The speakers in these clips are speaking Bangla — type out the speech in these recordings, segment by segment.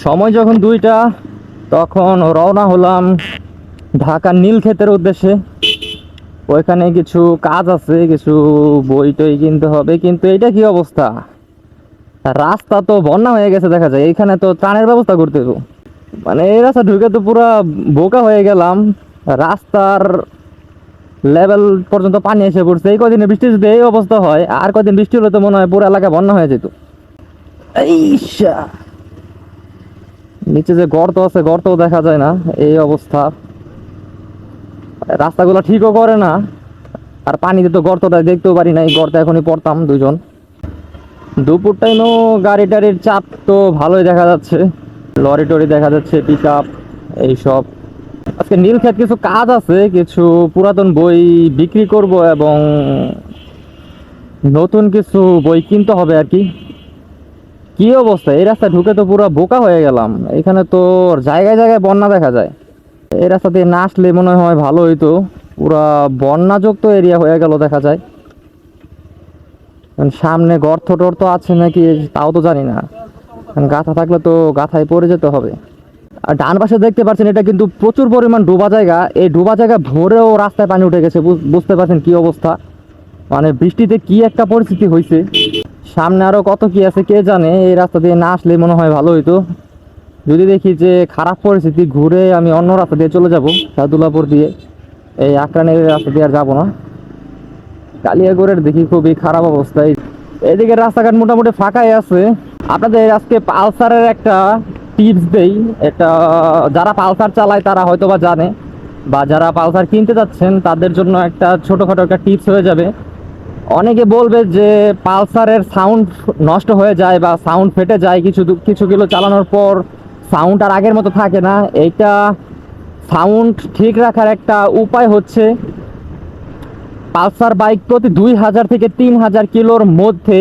সময় যখন 2টা, তখন রওনা হলাম ঢাকার নীলক্ষেতের উদ্দেশ্যে। ওইখানে কিছু কাজ আছে, কিছু বই টই কিনতে হবে। কিন্তু এটা কি অবস্থা, রাস্তা তো বন্যা হয়ে গেছে দেখা যায়। এইখানে তো ত্রাণের ব্যবস্থা করতে হবে। মানে এই রাস্তা ঢুকে তো পুরা বোকা হয়ে গেলাম। রাস্তার লেভেল পর্যন্ত পানি এসে পড়ছে। এই কদিনে বৃষ্টি যদি এই অবস্থা হয়, আর কদিন বৃষ্টি হলে তো মনে হয় পুরো এলাকা বন্যা হয়ে যেত। এইশা, নিচে যে গর্ত আছে, গর্তও দেখা যায় না, এই অবস্থা। রাস্তাগুলো ঠিকও করে না, আর পানিতে তো গর্তটা দেখতেও পারি না। এই গর্তে এখনই পড়তাম দুজন। দুপুর টাইমেও গাড়ি টাড়ির চাপ তো ভালোই দেখা যাচ্ছে, লরি টরি দেখা যাচ্ছে, পিক আপ এইসব। আজকে নীলক্ষেত কিছু কাজ আছে, কিছু পুরাতন বই বিক্রি করব এবং নতুন কিছু বই কিনতে হবে আর কি। কি অবস্থা, এই রাস্তা ঢুকে তো পুরো বোকা হয়ে গেলাম। এখানে তো জায়গায় জায়গায় বন্যা দেখা যায়। এই রাস্তা দিয়ে না আসলে মনে হয় ভালো হইতো। পুরা বন্যাযুক্ত এরিয়া হয়ে গেল দেখা যায়। সামনে গর্ত টর্ত আছে নাকি তাও তো জানি না। গাথা থাকলে তো গাথায় পড়ে যেতে হবে। আর ডান পাশে দেখতে পাচ্ছেন, এটা কিন্তু প্রচুর পরিমাণ ডোবা জায়গা। এই ডোবা জায়গা ভরেও রাস্তায় পানি উঠে গেছে। বুঝতে পারছেন কি অবস্থা, মানে বৃষ্টিতে কি একটা পরিস্থিতি হয়েছে। সামনে আরো কত কি আছে কে জানে। এই রাস্তা দিয়ে না আসলে মনে হয় ভালো হইতো। যদি দেখি যে খারাপ পরিস্থিতি, ঘুরে আমি অন্য রাস্তা দিয়ে চলে যাব, সাদুল্লাপুর দিয়ে। এই আকরানের রাস্তা দিয়ে আর যাবো না। কালিয়াগড়ের দেখি খুবই খারাপ অবস্থায়। এদিকে রাস্তাঘাট মোটামুটি ফাঁকাই আছে। আপনাদের আজকে পালসারের একটা টিপস দেই। এটা যারা পালসার চালায় তারা হয়তো বা জানে, বা যারা পালসার কিনতে যাচ্ছেন তাদের জন্য একটা ছোটোখাটো একটা টিপস হয়ে যাবে। অনেকে বলবে যে পালসারের সাউন্ড নষ্ট হয়ে যায় বা সাউন্ড ফেটে যায় কিছু কিছু কিলো চালানোর পর, সাউন্ড আর আগের মতো থাকে না। এইটা সাউন্ড ঠিক রাখার একটা উপায় হচ্ছে, পালসার বাইক প্রতি 2000 থেকে 3000 কিলোর মধ্যে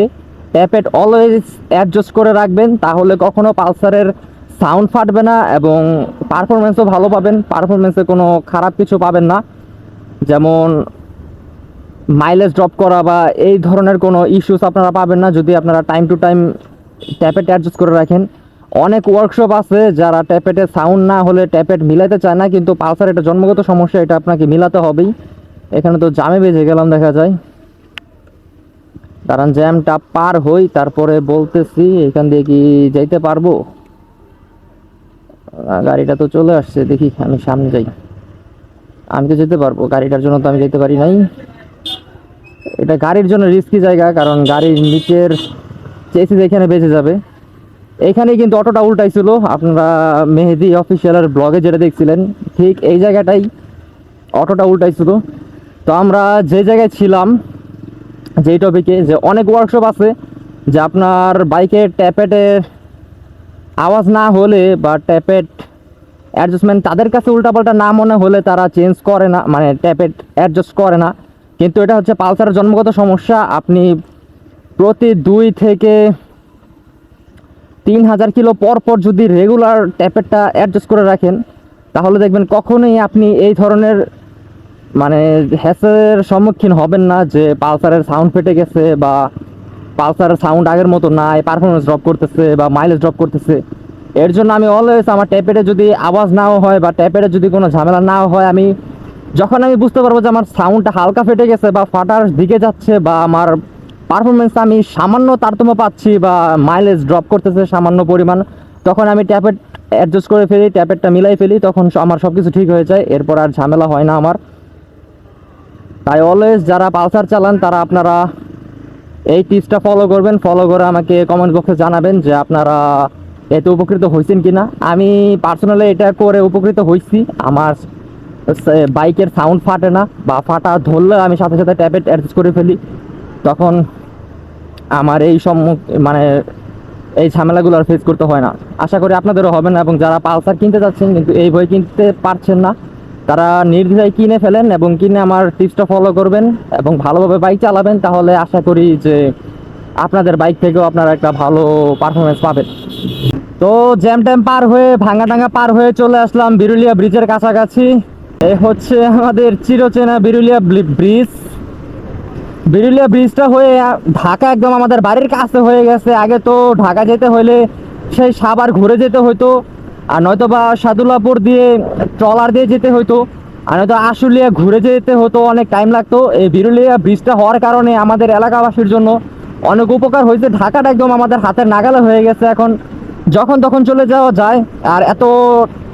ট্যাপেট অলওয়েজ অ্যাডজাস্ট করে রাখবেন। তাহলে কখনো পালসারের সাউন্ড ফাটবে না এবং পারফরমেন্সও ভালো পাবেন। পারফরমেন্সে কোনো খারাপ কিছু পাবেন না, যেমন মাইলেজ ড্রপ করা বা এই ধরনের কোনো ইস্যুস আপনারা পাবেন না যদি আপনারা time to time tappet adjust করে রাখেন। অনেক ওয়ার্কশপ আছে যারা ট্যাপেটে সাউন্ড না হলে ট্যাপেট মিলাতে চায় না, কিন্তু পালসার এটা জন্মগত সমস্যা, এটা আপনাকে মিলাতে হবেই। এখানে তো জামে বেজে গেলাম দেখা যায়। কারণ জ্যামটা পার হই তারপরে বলতেছি এখান দিয়ে কি যাইতে পারবো। গাড়িটা তো চলে আসছে, দেখি আমি সামনে যাই। আমি তো যেতে পারবো, গাড়িটার জন্য তো আমি যেতে পারি নাই। এটা গাড়ির জন্য রিস্কি জায়গা, কারণ গাড়ির নিচের চেসিস এখানে বেঁচে যাবে। এইখানেই কিন্তু অটোটা উল্টাইছিল, আপনারা মেহেদি অফিসিয়ালের ব্লগে যেটা দেখছিলেন ঠিক এই জায়গাটাই অটোটা উল্টাইছিল। তো আমরা যে জায়গায় ছিলাম, যেই টপিকে, যে অনেক ওয়ার্কশপ আছে যে আপনার বাইকের ট্যাপেটের আওয়াজ না হলে বা ট্যাপেট অ্যাডজাস্টমেন্ট তাদের কাছে উল্টাপাল্টা না মনে হলে তারা চেঞ্জ করে না, মানে ট্যাপেট অ্যাডজাস্ট করে না। কিন্তু এটা হচ্ছে পালসারের জন্মগত সমস্যা। আপনি প্রতি 2 থেকে 3000 কিলো পর পর যদি রেগুলার ট্যাপেটটা অ্যাডজাস্ট করে রাখেন, তাহলে দেখবেন কখনোই আপনি এই ধরনের মানে হ্যাসেলের সম্মুখীন হবেন না যে পালসারের সাউন্ড ফেটে গেছে বা পালসারের সাউন্ড আগের মতো নাই, পারফরমেন্স ড্রপ করতেছে বা মাইলেজ ড্রপ করতেছে। এর জন্য আমি অলওয়েজ আমার ট্যাপেটে যদি আওয়াজ নাও হয় বা ট্যাপেটে যদি কোনো ঝামেলা না হয়, আমি যখন আমি বুঝতে পারবো যে আমার সাউন্ডটা হালকা ফেটে গেছে বা ফাটার দিকে যাচ্ছে বা আমার পারফরমেন্স আমি সামান্য তারতম্য পাচ্ছি বা মাইলেজ ড্রপ করতেছে সামান্য পরিমাণ, তখন আমি ট্যাপেট অ্যাডজাস্ট করে ফেলি, ট্যাপেটটা মিলাই ফেলি, তখন আমার সব কিছু ঠিক হয়ে যায়। এরপর আর ঝামেলা হয় না আমার। তাই অলওয়েজ যারা পালসার চালান তারা আপনারা এই টিপসটা ফলো করবেন। ফলো করে আমাকে কমেন্ট বক্সে জানাবেন যে আপনারা এতে উপকৃত হয়েছেন কিনা। আমি পার্সোনালি এটা করে উপকৃত হয়েছি। আমার বাইকের সাউন্ড ফাটে না, বা ফাটা ধরলে আমি সাথে সাথে ট্যাপেট অ্যাডজাস্ট করে ফেলি। তখন আমার এই মানে এই ঝামেলাগুলো আর ফেস করতে হয় না। আশা করি আপনাদেরও হবে না। এবং যারা পালসার কিনতে যাচ্ছেন কিন্তু এই বই কিনতে পারছেন না, তারা নির্দ্বিধায় কিনে ফেলেন এবং কিনে আমার টিপসটা ফলো করবেন এবং ভালোভাবে বাইক চালাবেন। তাহলে আশা করি যে আপনাদের বাইক থেকেও আপনারা একটা ভালো পারফরমেন্স পাবেন। তো জ্যাম ট্যাম পার হয়ে, ভাঙা টাঙ্গা পার হয়ে চলে আসলাম বিরুলিয়া ব্রিজের কাছাকাছি। এই হচ্ছে আমাদের চিরচেনা বিরুলিয়া ব্রিজ। বিরুলিয়া ব্রিজটা হয়ে ঢাকা একদম আমাদের বাড়ির কাছে হয়ে গেছে। আগে তো ঢাকা যেতে হলে সেই সাভার ঘুরে যেতে হতো, আর নয়তো বা সাদুল্লাপুর দিয়ে ট্রলার দিয়ে যেতে হতো, আর নয়তো আশুলিয়া ঘুরে যেতে হতো, অনেক টাইম লাগতো। এই বিরুলিয়া ব্রিজটা হওয়ার কারণে আমাদের এলাকাবাসীর জন্য অনেক উপকার হয়েছে। ঢাকাটা একদম আমাদের হাতের নাগালে হয়ে গেছে, এখন যখন তখন চলে যাওয়া যায়, আর এত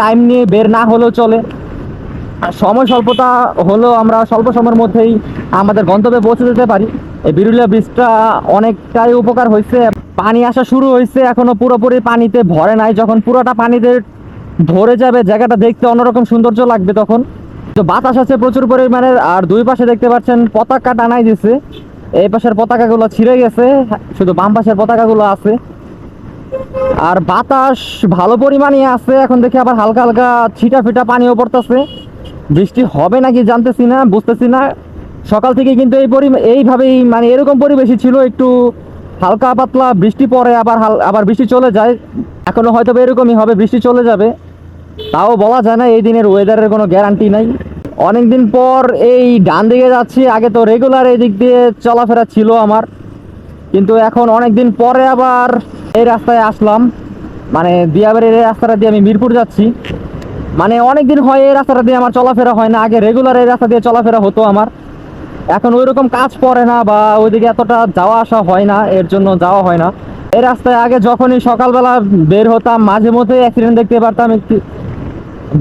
টাইম নিয়ে বের না হলেও চলে। আর সময় স্বল্পতা হলেও আমরা স্বল্প সময়ের মধ্যেই আমাদের গন্তব্যে পৌঁছে যেতে পারি। এই বিরুলিয়া ব্রিজটা অনেকটাই উপকার হয়েছে। পানি আসা শুরু হয়েছে, এখনো পুরোপুরি পানিতে ভরে নাই। যখন পুরোটা পানিতে ভরে যাবে জায়গাটা দেখতে অন্যরকম সৌন্দর্য লাগবে তখন। তো বাতাস আছে প্রচুর পরিমাণের, আর দুই পাশে দেখতে পাচ্ছেন পতাকা টানাই দিছে। এই পাশের পতাকাগুলো ছিঁড়ে গেছে, শুধু বাম পাশের পতাকাগুলো আছে। আর বাতাস ভালো পরিমাণই আছে, এখন দেখি আবার হালকা হালকা ছিটা ফিটা পানিও পড়তেছে। বৃষ্টি হবে নাকি জানতেছি না, বুঝতেছি না। সকাল থেকে কিন্তু এইভাবেই মানে এরকম পরিবেশই ছিল, একটু হালকা পাতলা বৃষ্টি পড়ে, আবার বৃষ্টি চলে যায়। এখনো হয়তো এরকমই হবে, বৃষ্টি চলে যাবে, তাও বলা যায় না। এই দিনের ওয়েদারের কোনো গ্যারান্টি নাই। অনেকদিন পর এই ডান দিকে যাচ্ছি, আগে তো রেগুলার এই দিক দিয়ে চলাফেরা ছিল আমার, কিন্তু এখন অনেকদিন পরে আবার এই রাস্তায় আসলাম। মানে দিয়াবাড়ির এই রাস্তাটা দিয়ে আমি মিরপুর যাচ্ছি। মানে অনেকদিন হয় এই রাস্তাটা দিয়ে আমার চলাফেরা হয় না, আগে রেগুলার এই রাস্তা দিয়ে চলাফেরা হতো আমার। এখন ওই রকম কাজ পড়ে না, বা ওইদিকে এতটা যাওয়া আসা হয় না, এর জন্য যাওয়া হয় না। এই রাস্তায় আগে যখনই সকালবেলা বের হতাম মাঝে মধ্যে অ্যাক্সিডেন্ট দেখতে পারতাম। একটু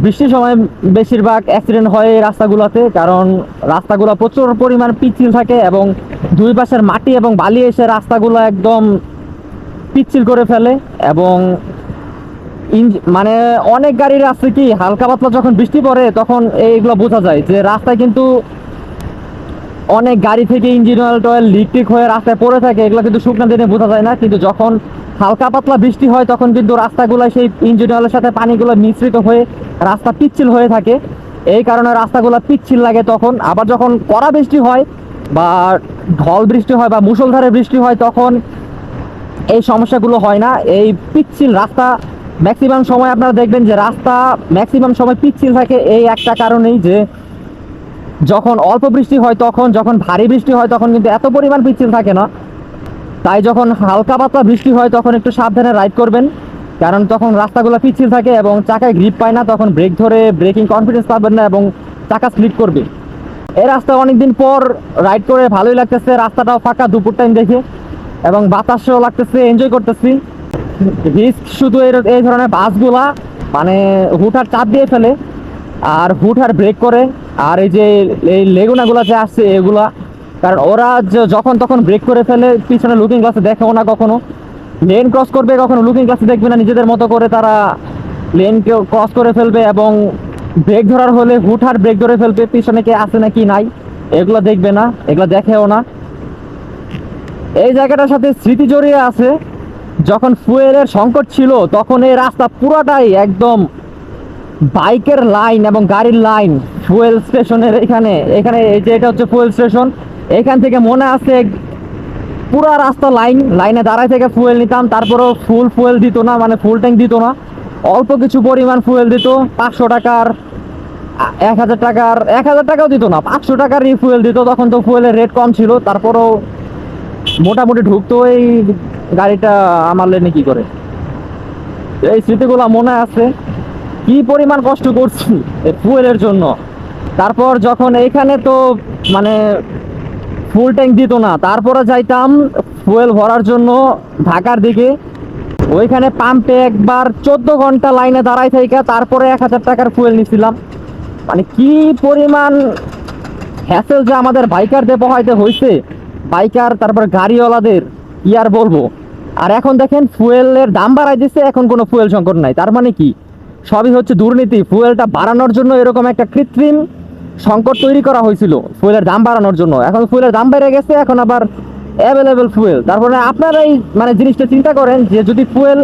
বৃষ্টির সময় বেশিরভাগ অ্যাক্সিডেন্ট হয় এই রাস্তাগুলোতে, কারণ রাস্তাগুলো প্রচুর পরিমাণ পিচ্ছিল থাকে এবং দুই পাশের মাটি এবং বালি এসে রাস্তাগুলো একদম পিচ্ছিল করে ফেলে। এবং মানে অনেক গাড়ির আছে কি হালকা পাতলা যখন বৃষ্টি পড়ে তখন এইগুলো বোঝা যায় যে রাস্তায় কিন্তু অনেক গাড়ি থেকে ইঞ্জিন অয়েল টয়েল লিক হয়ে রাস্তায় পড়ে থাকে। এগুলো কিন্তু শুকনো দিনে বোঝা যায় না, কিন্তু যখন হালকা পাতলা বৃষ্টি হয় তখন কিন্তু রাস্তাগুলো সেই ইঞ্জিন অয়েলের সাথে পানিগুলো মিশ্রিত হয়ে রাস্তা পিচ্ছিল হয়ে থাকে। এই কারণে রাস্তাগুলো পিচ্ছিল লাগে তখন। আবার যখন কড়া বৃষ্টি হয় বা ঢল বৃষ্টি হয় বা মুষলধারে বৃষ্টি হয় তখন এই সমস্যাগুলো হয় না। এই পিচ্ছিল রাস্তা ম্যাক্সিমাম সময় আপনারা দেখবেন যে রাস্তা ম্যাক্সিমাম সময় পিচ্ছিল থাকে, এই একটা কারণেই যে যখন অল্প বৃষ্টি হয় তখন, যখন ভারী বৃষ্টি হয় তখন কিন্তু এত পরিমাণ পিচ্ছিল থাকে না। তাই যখন হালকা পাতলা বৃষ্টি হয় তখন একটু সাবধানে রাইড করবেন, কারণ তখন রাস্তাগুলো পিচ্ছিল থাকে এবং চাকায় গ্রিপ পায় না, তখন ব্রেক ধরে ব্রেকিং কনফিডেন্স পাবেন না এবং চাকা স্লিপ করবে। এই রাস্তা অনেকদিন পর রাইড করে ভালোই লাগতেছে, রাস্তাটাও ফাঁকা দুপুর টাইম দেখে, এবং বাতাসও লাগতেছে, এনজয় করতেছি। রিস্ক শুধু এই ধরনের বাসগুলা মানে হুটহাট চাপ দিয়ে ফেলে আর হুটহাট ব্রেক করে। আর এই যে এই লেগুনাগুলো যে আসছে এগুলা, কারণ ওরা যখন তখন ব্রেক করে ফেলে, পিছনে লুকিং গ্লাসে দেখেও না কখনো। লেন ক্রস করবে কখনো লুকিং গ্লাসে দেখবে না, নিজেদের মতো করে তারা লেনকে ক্রস করে ফেলবে এবং ব্রেক ধরার হলে হুটহাট ব্রেক ধরে ফেলবে, পিছনে কে আছে নাকি নাই এগুলো দেখবে না, এগুলো দেখেও না। এই জায়গাটার সাথে স্মৃতি জড়িয়ে আছে। যখন ফুয়েলের সংকট ছিল তখন এই রাস্তা পুরোটাই একদম বাইকের লাইন এবং গাড়ির লাইন। ফুয়েল স্টেশনের এখানে এখানে এই যে এটা হচ্ছে ফুয়েল স্টেশন, এখান থেকে মনে আছে পুরা রাস্তা লাইনে দাঁড়ায় থেকে ফুয়েল নিতাম। তারপরেও ফুল ফুয়েল দিত না, মানে ফুল ট্যাঙ্ক দিত না, অল্প কিছু পরিমাণ ফুয়েল দিত। 500 টাকার 1000 টাকার 1000 টাকাও দিত না, 500 টাকারই ফুয়েল দিত। তখন তো ফুয়েলের রেট কম ছিল, তারপরও মোটামুটি ঢুকতো এই গাড়িটা আমার লেনে কি করে। এই স্মৃতিগুলো মনে আছে, কি পরিমাণ কষ্ট করছি এই ফুয়েলের জন্য। তারপর যখন এইখানে তো মানে ফুল ট্যাঙ্ক দিত না, তারপরে যাইতাম ফুয়েল ভরার জন্য ঢাকার দিকে। ওইখানে পাম্পে একবার 14 ঘন্টা লাইনে দাঁড়াই থেকে তারপরে 1000 টাকার ফুয়েল নিছিলাম। মানে কি পরিমাণ হ্যাসেল যে আমাদের বাইকারদের পোহাইতে হয়েছে, বাইকার তারপর গাড়িওয়ালাদের, কি আর বলবো। আর এখন দেখেন ফুয়েলের দাম বাড়াই দিচ্ছে, এখন কোনো ফুয়েল সংকট নাই। তার মানে কি, সবই হচ্ছে দুর্নীতি। ফুয়েলটা বাড়ানোর জন্য এরকম একটা কৃত্রিম সংকট তৈরি করা হয়েছিল ফুয়েলের দাম বাড়ানোর জন্য। এখন ফুয়েলের দাম বেড়ে গেছে, এখন আবার অ্যাভেলেবেল ফুয়েল। তারপরে আপনারা এই মানে জিনিসটা চিন্তা করেন যে যদি ফুয়েল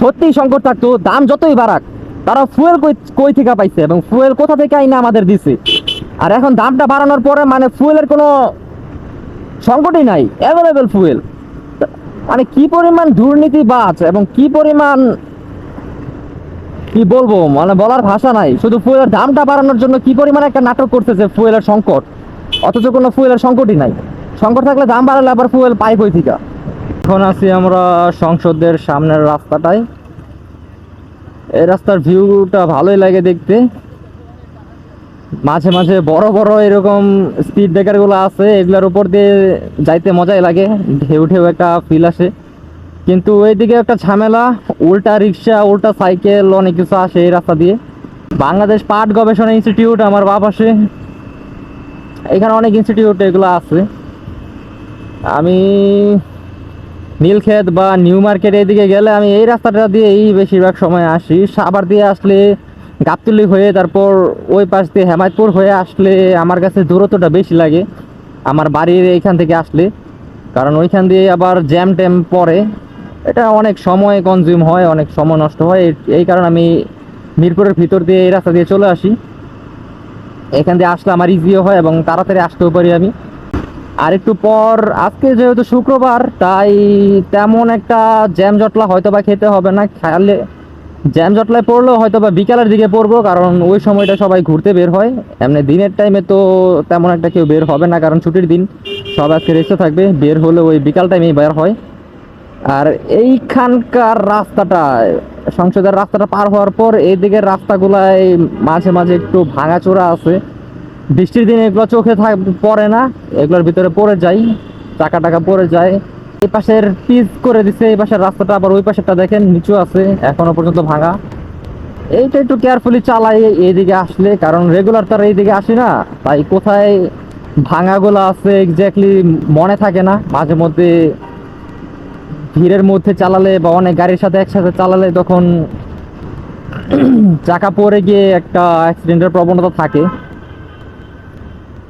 সত্যিই সংকট থাকতো, দাম যতই বাড়াক, তারা ফুয়েল কই থেকে পাইছে এবং ফুয়েল কোথা থেকে আইনা আমাদের দিছে। আর এখন দামটা বাড়ানোর পরে মানে ফুয়েলের কোনো সংকটই নাই, অ্যাভেলেবেল ফুয়েল। মানে কি পরিমাণ দুর্নীতিবাজ এবং কি পরিমাণ কি বলবো, মানে বলার ভাষা নাই। শুধু ফুয়েলের দামটা বাড়ানোর জন্য কি পরিমাণ একটা নাটক করতেছে ফুয়েলের সংকট, অথচ কোনো ফুয়েলের সংকটই নাই। সংকট থাকলে দাম বাড়ালে আবার ফুয়েল পাই কই থেকে। এখন আছি আমরা সংসদের সামনের রাস্তাটায়। এই রাস্তার ভিউটা ভালোই লাগে দেখতে। মাঝে মাঝে বড় বড় এরকম স্পিড ব্রেকার গুলো আছে, এগুলোর উপর দিয়ে যাইতে মজাই লাগে, ঢেউ ঢেউ একটা ফিল আসে। কিন্তু এইদিকে একটা ঝামেলা, উল্টা রিক্সা উল্টা সাইকেল অনেক কিছু আসে এই রাস্তা দিয়ে। বাংলাদেশ পাট গবেষণা ইনস্টিটিউট আমার বাপ আসে, এখানে অনেক ইনস্টিটিউট এগুলো আছে। আমি নীলক্ষেত বা নিউ মার্কেট এইদিকে গেলে আমি এই রাস্তাটা দিয়েই বেশিরভাগ সময় আসি। সাভার দিয়ে আসলে গাবতলী হয়ে তারপর ওই পাশ দিয়ে হেমায়তপুর হয়ে আসলে আমার কাছে দূরত্বটা বেশি লাগে আমার বাড়ির এইখান থেকে আসলে, কারণ ওইখান দিয়ে আবার জ্যাম ট্যাম পড়ে, এটা অনেক সময় কনজিউম হয়, অনেক সময় নষ্ট হয়। এই কারণে আমি মিরপুরের ভিতর দিয়ে এই রাস্তা দিয়ে চলে আসি। এখান দিয়ে আসলে আমার ইজিও হয় এবং তাড়াতাড়ি আসতেও পারি আমি। আর একটু পর, আজকে যেহেতু শুক্রবার তাই তেমন একটা জ্যাম জটলা হয়তো বা খেতে হবে না, খালে জ্যাম জটলায় পড়লেও হয়তো বা বিকালের দিকে পড়বো, কারণ ওই সময়টা সবাই ঘুরতে বের হয়। এমনি দিনের টাইমে তো তেমন একটা কেউ বের হবে না, কারণ ছুটির দিন, সব আজকে রেস্টে থাকবে, বের হলে ওই বিকাল টাইমেই বের হয়। আর এইখানকার রাস্তাটা, সংসদের রাস্তাটা পার হওয়ার পর এই দিকের রাস্তাগুলাই মাঝে মাঝে একটু ভাঙাচোরা আছে। বৃষ্টির দিনে এগুলো চোখে পড়ে না, এগুলোর ভিতরে পড়ে যায়, চাকা টাকা পড়ে যায়। এই পাশের পিচ করে দিছে এই পাশের রাস্তাটা, আবার ওই পাশেরটা দেখেন নিচু আছে, এখনো পর্যন্ত ভাঙা। এইটা একটু কেয়ারফুলি চালাই এইদিকে আসলে, কারণ রেগুলার তার এইদিকে আসি না, তাই কোথায় ভাঙাগুলো আছে এক্স্যাক্টলি মনে থাকে না। মাঝে মধ্যে ভিড়ের মধ্যে চালালে বা অনেক গাড়ির সাথে একসাথে চালালে তখন চাকা পড়ে গিয়ে একটা অ্যাক্সিডেন্টের প্রবণতা থাকে।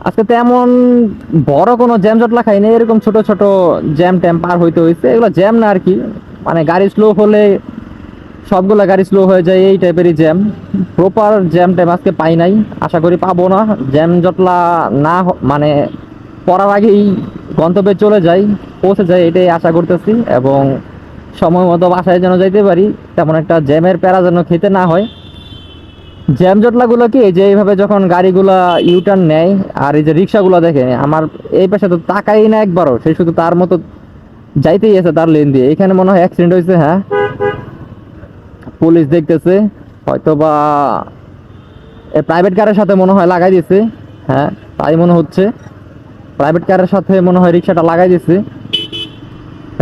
আজকে তেমন বড় কোনো জ্যাম জটলা খাইনি, এরকম ছোট ছোট জ্যাম ট্যাম পার হইতে হয়েছে। এগুলো জ্যাম না আর কি, মানে গাড়ি স্লো হলে সবগুলা গাড়ি স্লো হয়ে যায়, এই টাইপেরই জ্যাম। প্রপার জ্যাম ট্যাম আজকে পাই নাই, আশা করি পাবো না। জ্যাম জটলা না মানে পড়ার আগেই গন্তব্যে চলে যাই, পৌঁছে যাই, এটাই আশা করতেছি। এবং সময় মতো বাসায় যেন যাইতে পারি, তেমন একটা জ্যামের প্যারা যেন খেতে না হয়। জ্যাম জটলাগুলো কি, যে এইভাবে যখন গাড়িগুলা ইউটার্ন নেয় আর এই যে রিক্সাগুলো দেখে, আমার এই পাশে তো তাকাই না একবারও, সে শুধু তার মতো যাইতেই আছে তার লেন দিয়ে। এখানে মনে হয় অ্যাক্সিডেন্ট হয়েছে, হ্যাঁ, পুলিশ দেখতেছে, হয়তো বা প্রাইভেট কারের সাথে মনে হয় লাগাই দিয়েছে, হ্যাঁ তাই মনে হচ্ছে, প্রাইভেট কারের সাথে মনে হয় রিক্সাটা লাগাই দিয়েছে।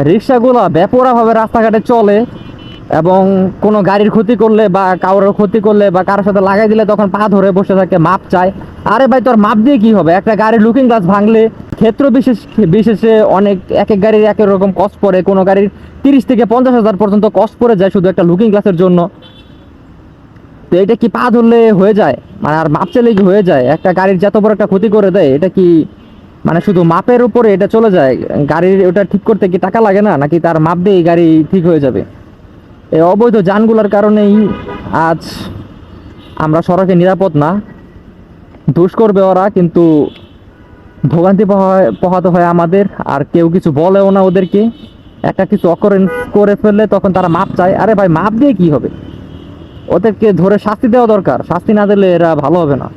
রিক্সাগুলো বেপরোয়াভাবে রাস্তাঘাটে চলে এবং কোনো গাড়ির ক্ষতি করলে বা কারোর ক্ষতি করলে বা কারোর সাথে লাগাই দিলে তখন পা ধরে বসে থাকে, মাপ চায়। আরে ভাই, তোর মাপ দিয়ে কি হবে? একটা গাড়ির লুকিং গ্লাস ভাঙলে ক্ষেত্র বিশেষে অনেক, এক এক গাড়ির এক এক রকম কস্ট পড়ে, কোনো গাড়ির 30 থেকে 50 হাজার পর্যন্ত কস্ট পড়ে যায় শুধু একটা লুকিং গ্লাসের জন্য। তো এটা কি পা ধরলে হয়ে যায়? মানে আর মাপ চাইলে কি হয়ে যায়? একটা গাড়ির যত বড় একটা ক্ষতি করে দেয়, এটা কি মানে শুধু মাপের উপরে এটা চলে যায়? গাড়ির ওটা ঠিক করতে কি টাকা লাগে না, নাকি তার মাপ দিয়েই গাড়ি ঠিক হয়ে যাবে? এই অবৈধ যানগুলোর কারণেই আজ আমরা সড়কে নিরাপদ না। দোষ করবে ওরা, কিন্তু ভোগান্তি পোহাতে হয় আমাদের, আর কেউ কিছু বলেও না ওদেরকে। একটা কিছু অকারেন্স করে ফেললে তখন তারা মাপ চায়। আরে ভাই, মাপ দিয়ে কি হবে? ওদেরকে ধরে শাস্তি দেওয়া দরকার, শাস্তি না দিলে এরা ভালো হবে না।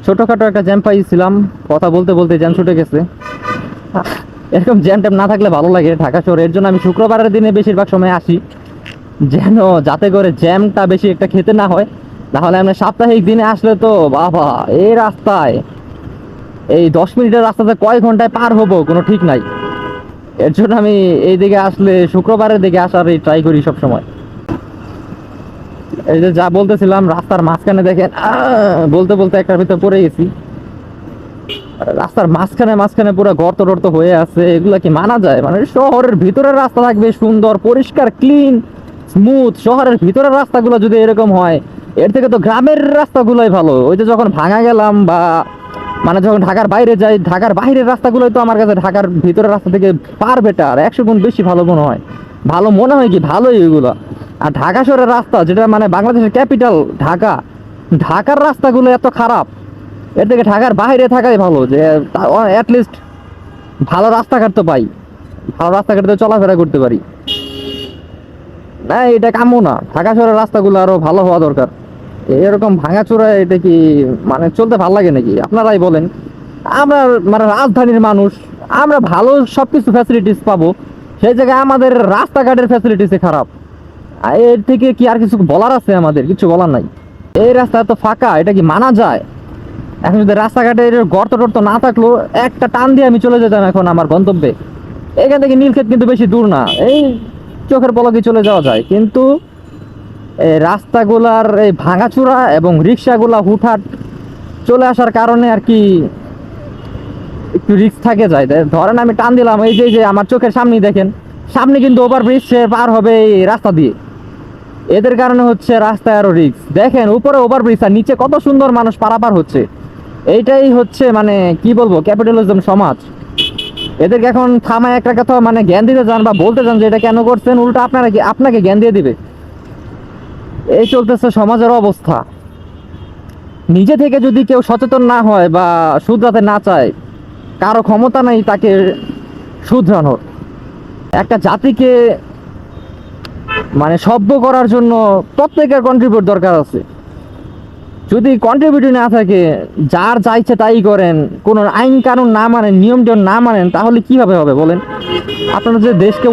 ছোটখাটো একটা জ্যাম পাইছিলাম, কথা বলতে বলতে জ্যাম ছুটে গেছে। এরকম জ্যাম ট্যাম না থাকলে ভালো লাগে ঢাকা শহরে। এর জন্য আমি শুক্রবারের দিনে বেশিরভাগ সময় আসি, যেন যাতে করে জ্যামটা বেশি একটা খেতে না হয়। তাহলে আমরা সাপ্তাহিক দিনে আসলে তো বাবা, এই রাস্তায় এই 10 মিনিটের রাস্তাতে কয় ঘন্টায় পার হবো কোনো ঠিক নাই। এর জন্য আমি এই দিকে আসলে শুক্রবারের দিকে আসার ট্রাই করি সব সময়। এই যে যা বলতেছিলাম, রাস্তার মাঝখানে দেখেন, বলতে বলতে একটার ভিতরে পড়ে গেছি। রাস্তার মাঝখানে মাঝখানে পুরো গর্ত টর্ত হয়ে আছে, এগুলা কি মানা যায়? মানে শহরের ভিতরের রাস্তা থাকবে সুন্দর পরিষ্কার ক্লিন স্মুথ, শহরের ভিতরের রাস্তাগুলো যদি এরকম হয়, এর থেকে তো গ্রামের রাস্তাগুলোই ভালো। ওই যে যখন ভাঙা গেলাম বা মানে যখন ঢাকার বাইরে যাই, ঢাকার বাইরের রাস্তাগুলোই তো আমার কাছে ঢাকার ভিতরের রাস্তা থেকে পার বেটার, 100 গুণ বেশি ভালো মনে হয়। ভালো মনে হয় কি, ভালোই ওইগুলো। আর ঢাকা শহরের রাস্তা, যেটা মানে বাংলাদেশের ক্যাপিটাল ঢাকা, ঢাকার রাস্তাগুলো এত খারাপ, এর থেকে ঢাকার বাইরে থাকাই ভালো, যে অ্যাটলিস্ট ভালো রাস্তাঘাট তো পাই, ভালো রাস্তাঘাটে চলাফেরা করতে পারি। না, এটা কামও না, ঢাকা শহরের রাস্তাগুলো আরো ভালো হওয়া দরকার। এরকম ভাঙাচোরা এটা কি মানে চলতে ভালো লাগে নাকি? আপনারাই বলেন। আমরা মানে রাজধানীর মানুষ, আমরা ভালো সব কিছু ফ্যাসিলিটিস পাবো, সেই জায়গায় আমাদের রাস্তাঘাটের ফ্যাসিলিটিসে খারাপ। এর থেকে কি আর কিছু বলার আছে? আমাদের কিছু বলার নাই। এই রাস্তা তো ফাঁকা, এটা কি মানা যায়? এখন যদি রাস্তাঘাটের গর্ত টর্ত না থাকলো, একটা টান দিয়ে আমি চলে যেতাম এখন আমার গন্তব্যে। এখান থেকে নীলক্ষেত কিন্তু বেশি দূর না, এই চোখের পলকে চলে যাওয়া যায়। কিন্তু এই রাস্তাগুলার এই ভাঙাচোরা এবং রিক্সাগুলা হুটহাট চলে আসার কারণে আর কি একটু রিস্ক থাকে যায়। ধরেন আমি টান দিলাম, এই যে আমার চোখের সামনেই দেখেন, সামনে কিন্তু ওভারব্রিজ পার হবে এই রাস্তা দিয়ে। এদের কারণে হচ্ছে রাস্তায় আরো রিস্ক। দেখেন উপরে ওভারব্রিজ আর নিচে কত সুন্দর মানুষ পারাপার হচ্ছে। এইটাই হচ্ছে মানে কি বলবো, ক্যাপিটালিজম সমাজ। এদেরকে এখন থামায় একটা কথা মানে জ্ঞান দিতে যান বা বলতে যান যে এটা কেন করছেন, উল্টো আপনাকে জ্ঞান দিয়ে দিবে। এই চলতেছে সমাজের অবস্থা। নিজে থেকে যদি কেউ সচেতন না হয় বা শুধরাতে না চায়, কারো ক্ষমতা নাই তাকে শুধরানোর। একটা জাতিকে মানে সভ্য করার জন্য প্রত্যেকের কন্ট্রিবিউট দরকার আছে। যদি কন্ট্রিবিউট না থাকে, যার যা ইচ্ছে তাই করেন, কোনো আইন কানুন না মানেন, নিয়ম টিয়ম না মানেন, তাহলে কিভাবে হবে বলেন? আপনারা যে দেশকে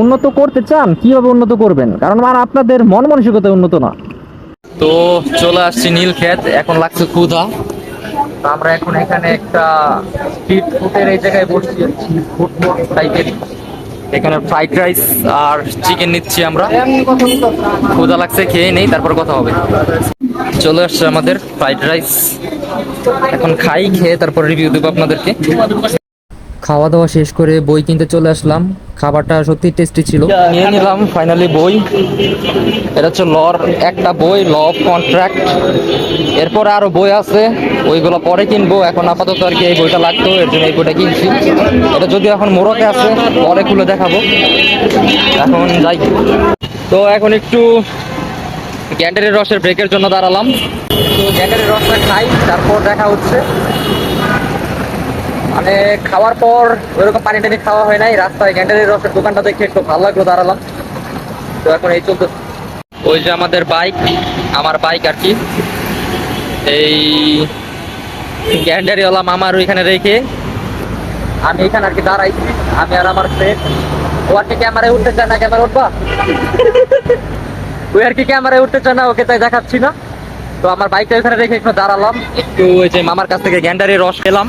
উন্নত করতে চান, কিভাবে উন্নত করবেন? কারণ আপনাদের মন মানসিকতা উন্নত না। তো চলে আসছি নীলক্ষেত, এখন লাগছে ক্ষুধা। তো আমরা এখন এখানে একটা স্ট্রিট ফুডের এই জায়গায় বসছি, ফুড টাইপের। এখানে ফ্রাইড রাইস আর চিকেন নিচ্ছি আমরা। ক্ষুধা লাগছে, খেয়ে নেই, তারপর কথা হবে। চলে আসছে আমাদের ফ্রাইড রাইস, এখন খাই, খেয়ে তারপর রিভিউ দেবো আপনাদেরকে। খাওয়া দাওয়া শেষ করে বই কিনতে চলে আসলাম। খাবারটা সত্যি টেস্টি ছিল, নিয়ে নিলাম ফাইনালি বই। এটা হচ্ছে লর একটা বই, ল অফ কন্ট্রাক্ট। এরপর আরো বই আছে, ওইগুলো পরে কিনবো। এখন আপাতত আর কি এই বইটা লাগতো, এর জন্য এই বইটা কিনছি। এটা যদিও এখন মোড়কে আছে, পরে খুলে দেখাবো। এখন যাই। তো এখন একটু গ্যান্ডারের রসের ব্রেকের জন্য দাঁড়ালাম। তো গ্যান্ডারের রসটা খাই, তারপর দেখা হচ্ছে। মানে খাওয়ার পর ওইরকম পানি টানি খাওয়া হয় নাই, রাস্তায় গ্যান্ডারের রসের দোকানটা দেখে একটু ভালো লাগলো, দাঁড়ালাম। তো এখন এই চলতে, ওই যে আমাদের বাইক, আমার বাইক আর কি, এই গ্যান্ডারিওয়ালা মামার ওইখানে রেখে আমি এখানে আর কি দাঁড়াইছি। আমি আর আমার ফ্রেন্ড, ও আর কি ক্যামেরায় উঠতে চায় না, ক্যামেরা উঠবা ওই আর কি ক্যামেরায় উঠতে চায় না, ওকে তাই দেখাচ্ছি না। তো আমার বাইকটা ওখানে রেখে একটু দাঁড়ালাম, একটু ওই যে মামার কাছ থেকে গ্যান্ডারির রস খেলাম,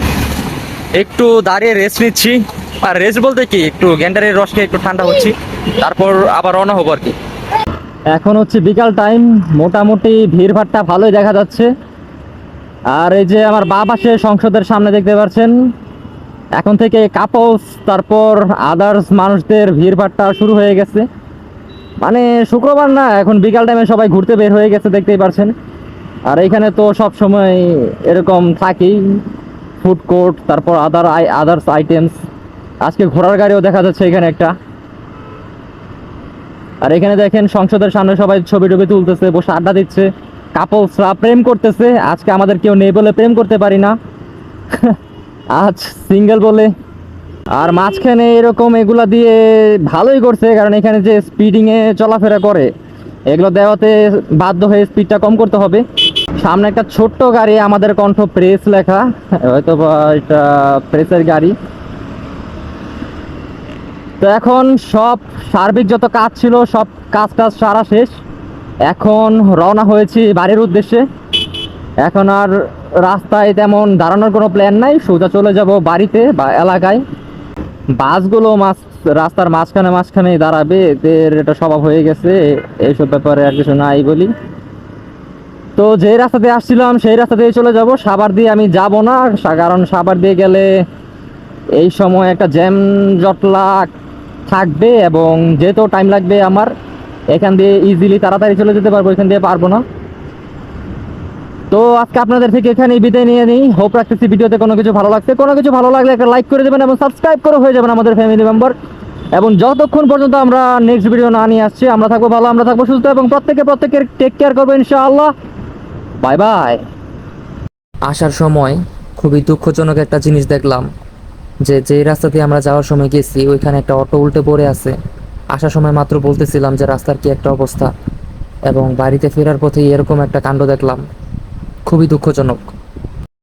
একটু দাঁড়িয়ে রেস্ট নিচ্ছি। আর রেস্ট বলতে কি, একটু গ্যান্ডারির রস খেয়ে একটু ঠান্ডা হচ্ছি, তারপর আবার রওনা হবো আর কি। এখন হচ্ছে বিকাল টাইম, মোটামুটি ভিড়ভাট্টা ভালোই দেখা যাচ্ছে। আর এই যে আমার বাঁ পাশে সংসদের সামনে দেখতে পাচ্ছেন, এখন থেকে কাপলস তারপর আদার্স মানুষদের ভিড়ভাট্টা শুরু হয়ে গেছে। মানে শুক্রবার না, এখন বিকাল টাইমে সবাই ঘুরতে বের হয়ে গেছে, দেখতেই পারছেন। আর এখানে তো সব সময় এরকম থাকেই, ফুড কোর্ট, তারপর আদার্স আইটেমস। আজকে ঘোড়ার গাড়িও দেখা যাচ্ছে এখানে একটা। আর এখানে দেখেন সংসদের সামনে সবাই ছবি টবি তুলতেছে, বসে আড্ডা দিচ্ছে, কাপলসরা প্রেম করতেছে। আজকে আমাদের কেউ নেই বলে প্রেম করতে পারি না আজ সিঙ্গেল বলে। আর মাঝখানে এরকম এগুলা দিয়ে ভালোই করছে, কারণ এখানে যে স্পিডিংয়ে চলাফেরা করে, এগুলো দেওয়াতে বাধ্য হয়ে স্পিডটা কম করতে হবে। সামনে একটা ছোট্ট গাড়ি, আমাদের কণ্ঠ প্রেস লেখা, হয়তো বা এটা প্রেসের গাড়ি। তো এখন সব সার্বিক যত কাজ ছিল, সব কাজ সারা শেষ। এখন রওনা হয়েছি বাড়ির উদ্দেশ্যে। এখন আর রাস্তায় তেমন দাঁড়ানোর কোনো প্ল্যান নাই, সোজা চলে যাব বাড়িতে বা এলাকায়। বাসগুলো রাস্তার মাঝখানেই দাঁড়াবে, এদের এটা স্বভাব হয়ে গেছে, এইসব ব্যাপারে আর কিছু নাই বলি। তো যে রাস্তা দিয়ে আসছিলাম সেই রাস্তা দিয়ে চলে যাব, সাভার দিয়ে আমি যাব না, কারণ সাভার দিয়ে গেলে এই সময় একটা জ্যাম জটলা থাকবে এবং যেতেও টাইম লাগবে আমার। এখান দিয়ে ইজিলি তাড়াতাড়ি চলে যেতে পারবো, এখান দিয়ে পারবো না। তো আজকে আপনাদের থেকে এখানেই বিদায় নিয়ে নিই। হোপ রাখতেছি ভিডিওতে কোনো কিছু ভালো লাগলে একটা লাইক করে দেবেন এবং সাবস্ক্রাইব করে হয়ে যাবেন আমাদের ফ্যামিলি মেম্বার। এবং যতক্ষণ পর্যন্ত আমরা নেক্সট ভিডিও না নিয়ে আসছি, আমরা থাকবো ভালো, আমরা থাকবো সুস্থ এবং প্রত্যেকের টেক কেয়ার করবো ইনশাআল্লাহ। Bye bye. আসার সময় খুবই দুঃখজনক একটা জিনিস দেখলাম, যে রাস্তা দিয়ে আমরা যাওয়ার সময় গেছি, ওইখানে একটা অটো উল্টে পড়ে আছে। আসার সময় মাত্র বলতেছিলাম যে রাস্তার কি একটা অবস্থা, এবং বাড়িতে ফেরার পথে এরকম একটা কাণ্ড দেখলাম, খুবই দুঃখজনক।